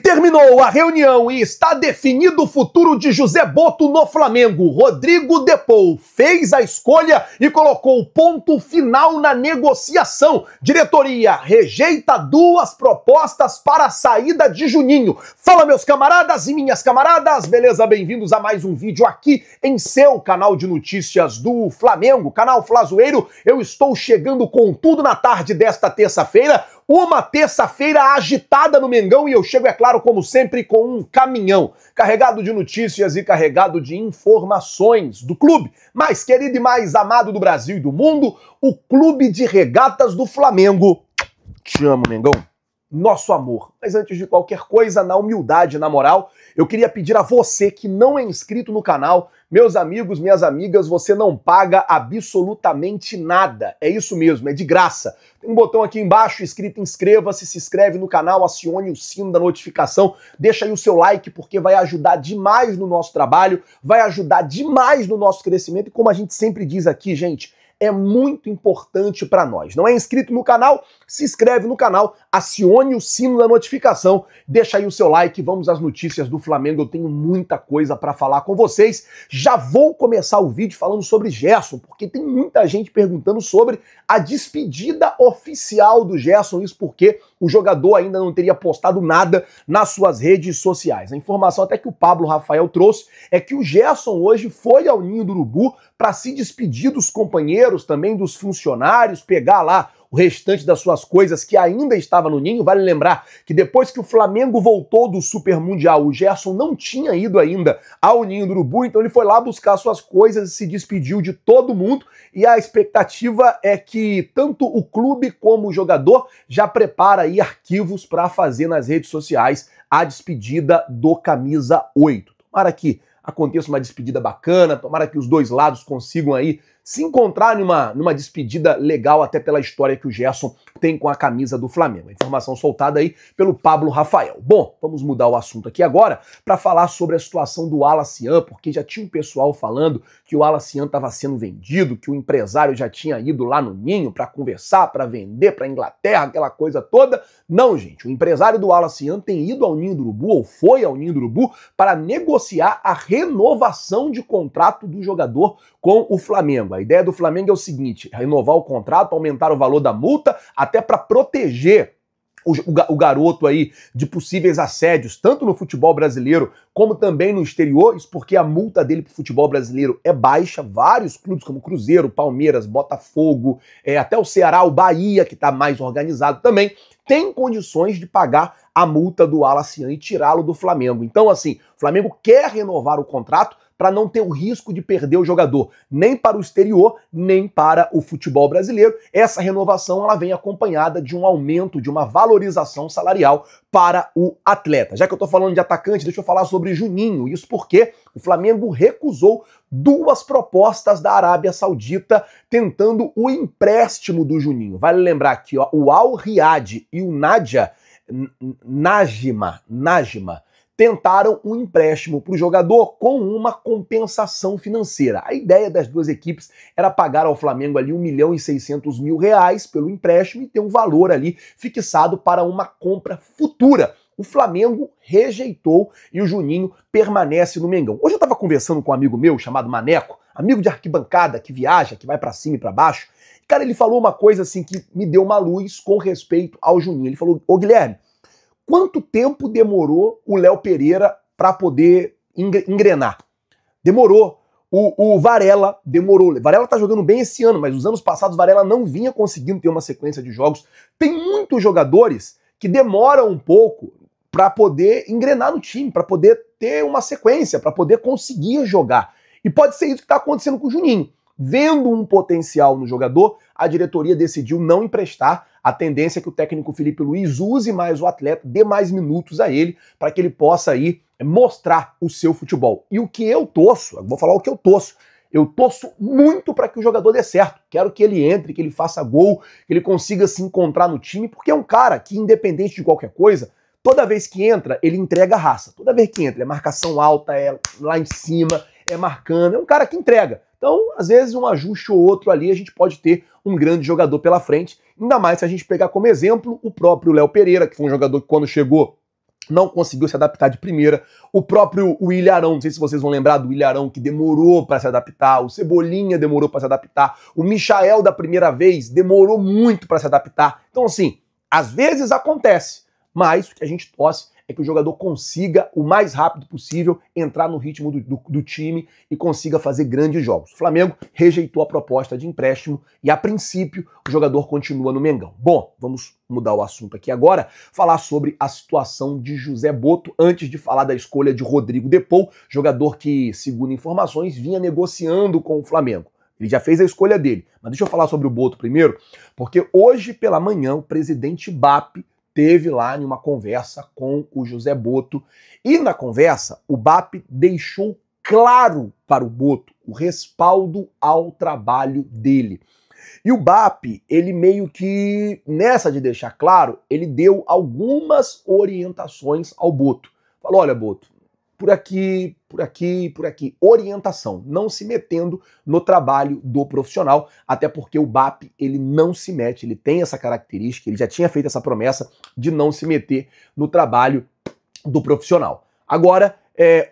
Terminou a reunião e está definido o futuro de José Botto no Flamengo. Rodrigo Depou fez a escolha e colocou o ponto final na negociação. Diretoria rejeita 2 propostas para a saída de Juninho. Fala, meus camaradas e minhas camaradas, beleza? Bem-vindos a mais um vídeo aqui em seu canal de notícias do Flamengo, canal Flazoeiro. Eu estou chegando com tudo na tarde desta terça-feira. Uma terça-feira agitada no Mengão e eu chego, é claro, como sempre, com um caminhão carregado de notícias e carregado de informações do clube mais querido e mais amado do Brasil e do mundo, o Clube de Regatas do Flamengo. Te amo, Mengão. Nosso amor. Mas antes de qualquer coisa, na humildade, na moral, eu queria pedir a você que não é inscrito no canal, meus amigos, minhas amigas, você não paga absolutamente nada. É isso mesmo, é de graça. Tem um botão aqui embaixo escrito inscreva-se, se inscreve no canal, acione o sino da notificação, deixa aí o seu like porque vai ajudar demais no nosso trabalho, vai ajudar demais no nosso crescimento e como a gente sempre diz aqui, gente, é muito importante para nós. Não é inscrito no canal? Se inscreve no canal, acione o sino da notificação, deixa aí o seu like, vamos às notícias do Flamengo, eu tenho muita coisa para falar com vocês. Já vou começar o vídeo falando sobre Gerson, porque tem muita gente perguntando sobre a despedida oficial do Gerson, isso porque o jogador ainda não teria postado nada nas suas redes sociais. A informação até que o Pablo Rafael trouxe é que o Gerson hoje foi ao Ninho do Urubu para se despedir dos companheiros, também dos funcionários, pegar lá o restante das suas coisas que ainda estava no Ninho. Vale lembrar que depois que o Flamengo voltou do Super Mundial, o Gerson não tinha ido ainda ao Ninho do Urubu, então ele foi lá buscar suas coisas e se despediu de todo mundo. E a expectativa é que tanto o clube como o jogador já prepara aí arquivos para fazer nas redes sociais a despedida do Camisa 8. Tomara que aconteça uma despedida bacana, tomara que os dois lados consigam aí se encontrar numa despedida legal, até pela história que o Gerson tem com a camisa do Flamengo. A informação soltada aí pelo Pablo Rafael. Bom, vamos mudar o assunto aqui agora para falar sobre a situação do Wallace Yan, porque já tinha um pessoal falando que o Wallace Yan estava sendo vendido, que o empresário já tinha ido lá no Ninho para conversar, para vender para a Inglaterra, aquela coisa toda. Não, gente, o empresário do Wallace Yan tem ido ao Ninho do Urubu, ou foi ao Ninho do Urubu, para negociar a renovação de contrato do jogador com o Flamengo. A ideia do Flamengo é o seguinte: renovar o contrato, aumentar o valor da multa, até para proteger o garoto aí de possíveis assédios, tanto no futebol brasileiro como também no exterior, isso porque a multa dele pro futebol brasileiro é baixa. Vários clubes como Cruzeiro, Palmeiras, Botafogo, até o Ceará, o Bahia, que está mais organizado também, tem condições de pagar a multa do Wallace Yan e tirá-lo do Flamengo. Então, assim, o Flamengo quer renovar o contrato para não ter o risco de perder o jogador, nem para o exterior, nem para o futebol brasileiro. Essa renovação ela vem acompanhada de um aumento, de uma valorização salarial para o atleta. Já que eu estou falando de atacante, deixa eu falar sobre Juninho. Isso porque o Flamengo recusou 2 propostas da Arábia Saudita tentando o empréstimo do Juninho. Vale lembrar que o Al Riyad e o Najma tentaram um empréstimo para o jogador com uma compensação financeira. A ideia das 2 equipes era pagar ao Flamengo ali R$1.600.000 pelo empréstimo e ter um valor ali fixado para uma compra futura. O Flamengo rejeitou e o Juninho permanece no Mengão. Hoje eu estava conversando com um amigo meu chamado Maneco, amigo de arquibancada, que viaja, que vai para cima e para baixo. Cara, ele falou uma coisa assim que me deu uma luz com respeito ao Juninho. Ele falou: ô Guilherme, quanto tempo demorou o Léo Pereira para poder engrenar? Demorou. O Varela demorou. O Varela tá jogando bem esse ano, mas nos anos passados o Varela não vinha conseguindo ter uma sequência de jogos. Tem muitos jogadores que demoram um pouco para poder engrenar no time, para poder ter uma sequência, para poder conseguir jogar. E pode ser isso que está acontecendo com o Juninho. Vendo um potencial no jogador, a diretoria decidiu não emprestar. A tendência é que o técnico Felipe Luiz use mais o atleta, dê mais minutos a ele, para que ele possa aí mostrar o seu futebol. E o que eu torço, eu vou falar o que eu torço muito para que o jogador dê certo. Quero que ele entre, que ele faça gol, que ele consiga se encontrar no time, porque é um cara que, independente de qualquer coisa, toda vez que entra, ele entrega a raça. Toda vez que entra, é marcação alta, é lá em cima, é marcando, é um cara que entrega. Então, às vezes, um ajuste ou outro ali, a gente pode ter um grande jogador pela frente, ainda mais se a gente pegar como exemplo o próprio Léo Pereira, que foi um jogador que quando chegou não conseguiu se adaptar de primeira. O próprio Ilharão, não sei se vocês vão lembrar do Ilharão, que demorou para se adaptar. O Cebolinha demorou para se adaptar. O Michael, da primeira vez, demorou muito para se adaptar. Então, assim, às vezes acontece, mas o que a gente torce é que o jogador consiga, o mais rápido possível, entrar no ritmo do time e consiga fazer grandes jogos. O Flamengo rejeitou a proposta de empréstimo e, a princípio, o jogador continua no Mengão. Bom, vamos mudar o assunto aqui agora, falar sobre a situação de José Botto, antes de falar da escolha de Rodrigo Depou, jogador que, segundo informações, vinha negociando com o Flamengo. Ele já fez a escolha dele. Mas deixa eu falar sobre o Botto primeiro, porque hoje pela manhã o presidente BAP teve lá em uma conversa com o José Botto, e na conversa o BAP deixou claro para o Botto o respaldo ao trabalho dele. E o BAP, ele meio que, nessa de deixar claro, ele deu algumas orientações ao Botto. Falou, olha Botto, por aqui, por aqui, por aqui. Orientação, não se metendo no trabalho do profissional, até porque o BAP, ele não se mete, ele tem essa característica, ele já tinha feito essa promessa de não se meter no trabalho do profissional. Agora,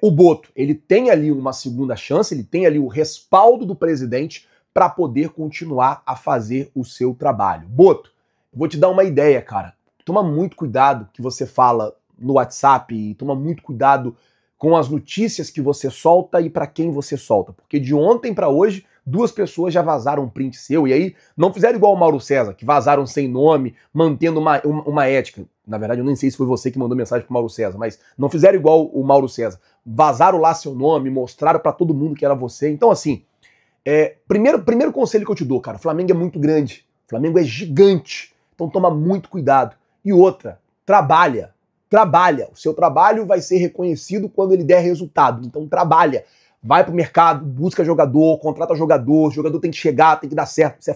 o Botto, ele tem ali uma segunda chance, ele tem ali o respaldo do presidente para poder continuar a fazer o seu trabalho. Botto, vou te dar uma ideia, cara. Toma muito cuidado que você fala no WhatsApp, e toma muito cuidado com as notícias que você solta e para quem você solta. Porque de ontem para hoje, 2 pessoas já vazaram um print seu, e aí não fizeram igual o Mauro César, que vazaram sem nome, mantendo uma ética. Na verdade, eu nem sei se foi você que mandou mensagem pro Mauro César, mas não fizeram igual o Mauro César. Vazaram lá seu nome, mostraram para todo mundo que era você. Então, assim, primeiro conselho que eu te dou, cara, o Flamengo é muito grande, o Flamengo é gigante, então toma muito cuidado. E outra, trabalha. O seu trabalho vai ser reconhecido quando ele der resultado, então trabalha. Vai pro mercado, busca jogador, contrata jogador, o jogador tem que chegar, tem que dar certo. Isso é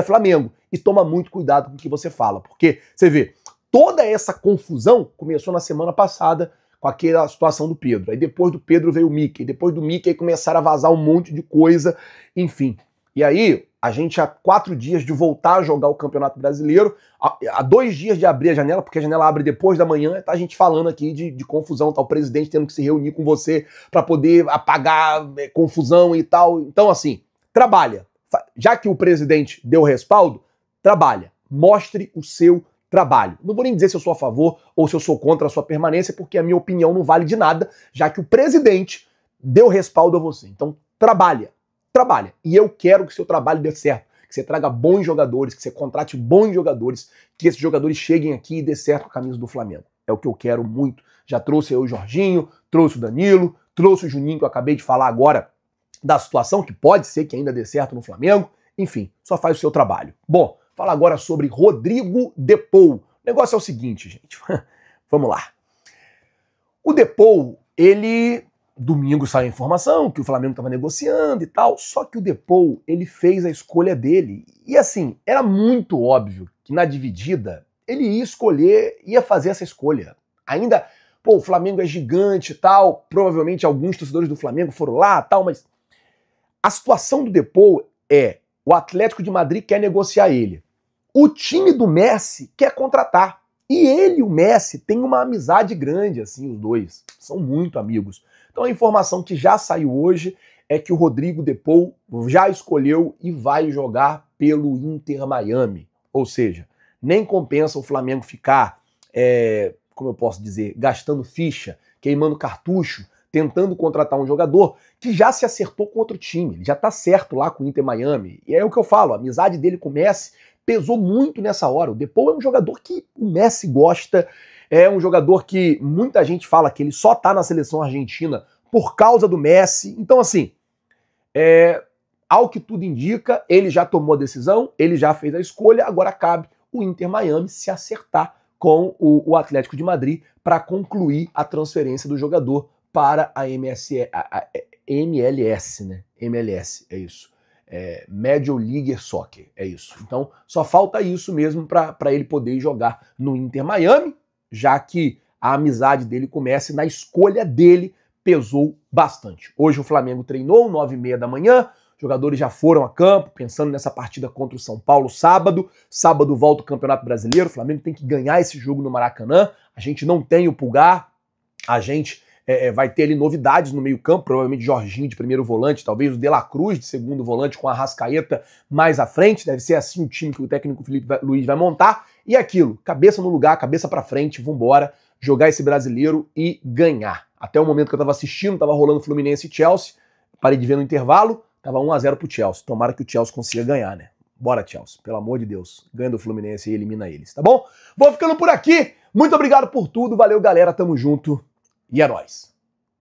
Flamengo. E toma muito cuidado com o que você fala, porque você vê, toda essa confusão começou na semana passada com aquela situação do Pedro. Aí depois do Pedro veio o Mickey, depois do Mickey começaram a vazar um monte de coisa, enfim. E aí, a gente há 4 dias de voltar a jogar o Campeonato Brasileiro, há 2 dias de abrir a janela, porque a janela abre depois da manhã, tá a gente falando aqui de confusão, tá o presidente tendo que se reunir com você para poder apagar confusão e tal. Então, assim, trabalha. Já que o presidente deu respaldo, trabalha. Mostre o seu trabalho. Não vou nem dizer se eu sou a favor ou se eu sou contra a sua permanência, porque a minha opinião não vale de nada, já que o presidente deu respaldo a você. Então, trabalha. E eu quero que o seu trabalho dê certo, que você traga bons jogadores, que você contrate bons jogadores, que esses jogadores cheguem aqui e dê certo com a camisa do Flamengo. É o que eu quero muito. Já trouxe aí o Jorginho, trouxe o Danilo, trouxe o Juninho, que eu acabei de falar agora da situação, que pode ser que ainda dê certo no Flamengo. Enfim, só faz o seu trabalho. Bom, fala agora sobre Rodrigo Depou. O negócio é o seguinte, gente. Vamos lá. O Depou, ele... Domingo saiu a informação que o Flamengo estava negociando e tal, só que o Depou, ele fez a escolha dele. E assim, era muito óbvio que na dividida ele ia escolher, ia fazer essa escolha. Ainda, o Flamengo é gigante e tal, provavelmente alguns torcedores do Flamengo foram lá e tal, mas a situação do Depou é, o Atlético de Madrid quer negociar ele. O time do Messi quer contratar. E ele e o Messi têm uma amizade grande, assim, os dois. São muito amigos. Então a informação que já saiu hoje é que o Rodrigo Depou já escolheu e vai jogar pelo Inter Miami. Ou seja, nem compensa o Flamengo ficar, como eu posso dizer, gastando ficha, queimando cartucho, tentando contratar um jogador que já se acertou com outro time. Ele já tá certo lá com o Inter Miami. E é o que eu falo, a amizade dele com o Messi pesou muito nessa hora. O Depou é um jogador que o Messi gosta, é um jogador que muita gente fala que ele só tá na seleção argentina por causa do Messi. Então, assim, ao que tudo indica, ele já tomou a decisão, ele já fez a escolha, agora cabe o Inter Miami se acertar com o Atlético de Madrid para concluir a transferência do jogador para a MLS, né? MLS, é isso. Major League Soccer, é isso. Então, só falta isso mesmo para ele poder jogar no Inter Miami, já que a amizade dele começa na escolha dele, pesou bastante. Hoje o Flamengo treinou, 9h30 da manhã, jogadores já foram a campo, pensando nessa partida contra o São Paulo sábado. Sábado volta o Campeonato Brasileiro, o Flamengo tem que ganhar esse jogo no Maracanã. A gente não tem o Pulgar, a gente vai ter ali novidades no meio-campo, provavelmente Jorginho de primeiro volante, talvez o De La Cruz de segundo volante com a Arrascaeta mais à frente. Deve ser assim o time que o técnico Felipe Luiz vai montar. E aquilo, cabeça no lugar, cabeça pra frente, vambora, jogar esse brasileiro e ganhar. Até o momento que eu tava assistindo, tava rolando Fluminense e Chelsea, parei de ver no intervalo, tava 1-0 pro Chelsea. Tomara que o Chelsea consiga ganhar, né? Bora, Chelsea, pelo amor de Deus. Ganha do Fluminense e elimina eles, tá bom? Vou ficando por aqui. Muito obrigado por tudo. Valeu, galera. Tamo junto. E é nóis.